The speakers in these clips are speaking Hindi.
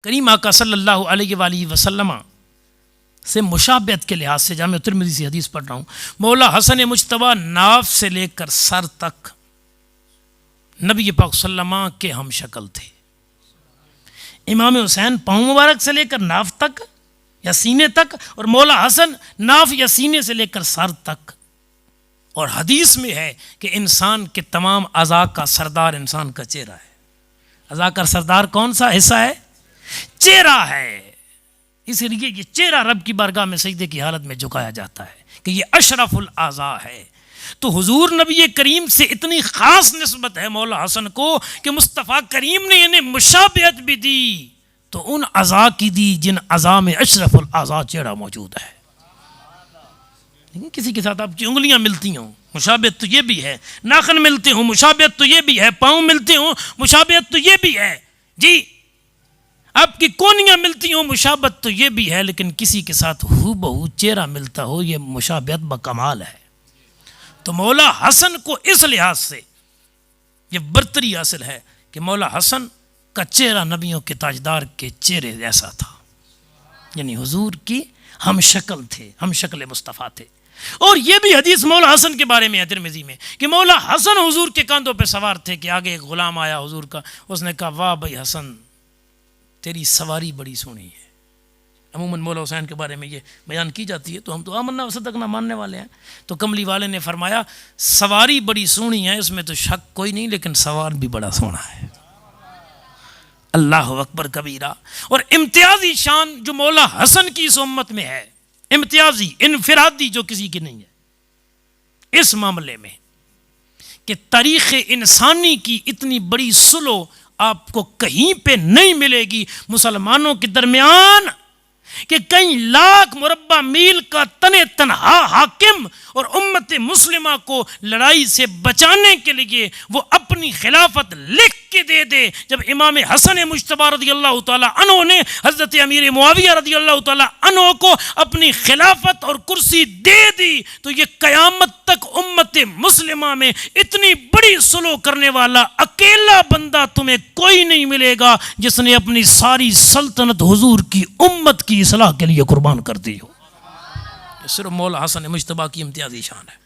करीम आका सल्लल्लाहु अलैहि वसल्लम से मुशाबहत के लिहाज से जामे तिरमिज़ी से हदीस पढ़ रहा हूँ। मौला हसन मुज्तबा नाफ से लेकर सर तक नबी पाक सल्लल्लाहु अलैहि वसल्लम के हम शक्ल थे। इमाम हुसैन पाँव मुबारक से लेकर नाफ तक या सीने तक, और मौला हसन नाफ या सीने से लेकर सर तक। और हदीस में है कि इंसान के तमाम अज़ा का सरदार इंसान का चेहरा है। अज़ा का सरदार कौन सा हिस्सा है? चेहरा है। इसलिए ये चेहरा रब की बारगाह में सजदे की हालत में झुकाया जाता है कि ये अशरफुल आज़ा है। तो हुजूर नबी करीम से इतनी ख़ास निस्बत है मौला हसन को कि मुस्तफ़ा करीम ने इन्हें मुशाबहत भी दी तो उन अज़ा की दी जिन अज़ा में अशरफुल आज़ा चेहरा मौजूद है। किसी के साथ आपकी उंगलियां मिलती हों, मुशाबहत तो ये भी है। नाखन मिलते हों, मुशाबहत तो ये भी है। पाँव मिलते हों, मुशाबहत तो ये भी है। जी, आपकी कोनियां मिलती हों, मुशाबहत तो ये भी है। लेकिन किसी के साथ हूबहू चेहरा मिलता हो, ये मुशाबहत बकमाल है। तो मौला हसन को इस लिहाज से ये बरतरी हासिल है कि मौला हसन का चेहरा नबियों के ताजदार के चेहरे जैसा था, यानी हुजूर की हम शक्ल थे, हम शक्ल मुस्तफ़ा थे। और ये भी हदीस मौला हसन के बारे में है तिरमिज़ी में कि मौला हसन हुजूर के कंधों पे सवार थे कि आगे एक गुलाम आया हुजूर का, उसने कहा वाह भाई हसन तेरी सवारी बड़ी सोहनी है। अमूमन मौला हुसैन के बारे में ये बयान की जाती है तो हम तो आमन्ना व सदकना मानने वाले हैं। तो कमली वाले ने फरमाया सवारी बड़ी सोहनी है, इसमें तो शक कोई नहीं, लेकिन सवार भी बड़ा सोहना है। अल्लाह अकबर कबीरा। और इम्तियाजी शान जो मौला हसन की इस उम्मत में है, इम्तियाजी इनफिरादी जो किसी की नहीं है इस मामले में कि तारीख़ इंसानी की इतनी बड़ी सुलो आपको कहीं पे नहीं मिलेगी मुसलमानों के दरमियान कि कई लाख मुरब्बा मील का तने तनहा हाकिम और उम्मत मुस्लिमा को लड़ाई से बचाने के लिए वो अपनी खिलाफत लिख के दे दे। जब इमाम हसन मुज्तबा रज़ियल्लाहु ताला अन्हु ने हज़रत अमीर मुआविया रज़ियल्लाहु ताला अन्हु को अपनी खिलाफत और कुर्सी दे दी तो ये क़यामत तक उम्मत मुस्लिमा में इतनी बड़ी सुलह करने वाला अकेला बंदा तुम्हें कोई नहीं मिलेगा जिसने अपनी सारी सल्तनत हुजूर की उम्मत की इस्लाह के लिए कुर्बान कर दी हो। सिर्फ मौला हसन मुज्तबा की इम्तियाजी शान है,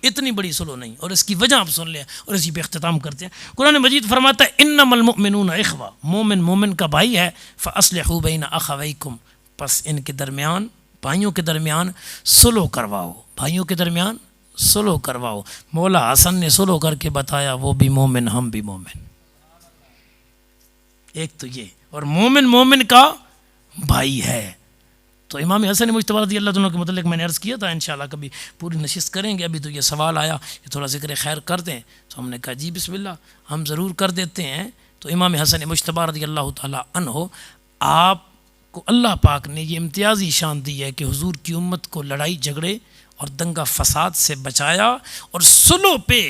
इतनी बड़ी सुलह नहीं। और इसकी वजह आप सुन लें और इसी पे इख्तिताम करते हैं। कुरान मजीद फरमाता है इन्नमल मुमिनूना इख्वा, मोमिन मोमिन का भाई है। फ़अस्लिहू बैना अख़वैकुम, बस इनके दरमियान भाइयों के दरमियान सुलह करवाओ, भाइयों के दरमियान सुलह करवाओ। मौला हसन ने सुलह करके बताया वो भी मोमिन हम भी मोमिन। एक तो ये, और मोमिन मोमिन का भाई है। तो इमाम हसन मुज्तबा रज़ियल्लाहु अन्हु के मतलब मैंने अर्ज़ किया था इंशाअल्लाह कभी पूरी नशिस्त करेंगे। अभी तो ये सवाल आया कि थोड़ा ज़िक्र खैर कर दें, तो हमने कहा जी बिस्मिल्लाह हम ज़रूर कर देते हैं। तो इमाम हसन मुज्तबा रज़ियल्लाहु ताला अन्हु आपको अल्लाह पाक ने ये इम्तियाज़ी शान दी है कि हुजूर की उम्मत को लड़ाई झगड़े और दंगा फसाद से बचाया और सुलह पे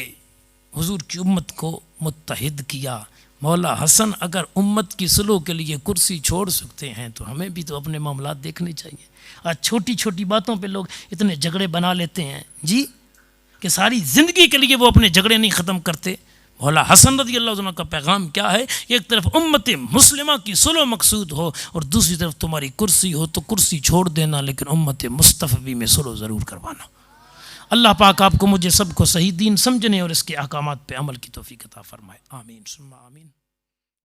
हुजूर की उम्मत को मुत्तहिद किया। मौला हसन अगर उम्मत की सुलह के लिए कुर्सी छोड़ सकते हैं तो हमें भी तो अपने मामलात देखने चाहिए। आज छोटी छोटी बातों पे लोग इतने झगड़े बना लेते हैं जी कि सारी ज़िंदगी के लिए वो अपने झगड़े नहीं ख़त्म करते। मौला हसन रज़ियल्लाहु अन्हु का पैगाम क्या है? एक तरफ उम्मत मुस्लिमा की सुलह मकसूद हो और दूसरी तरफ तुम्हारी कुर्सी हो तो कुर्सी छोड़ देना, लेकिन उम्मत मुस्तफ़ी में सुलह ज़रूर करवाना। अल्लाह पाक आपको मुझे सबको सही दीन समझने और इसके अहकामात पे अमल की तौफीक अता फरमाए। आमीन सुम्मा आमीन।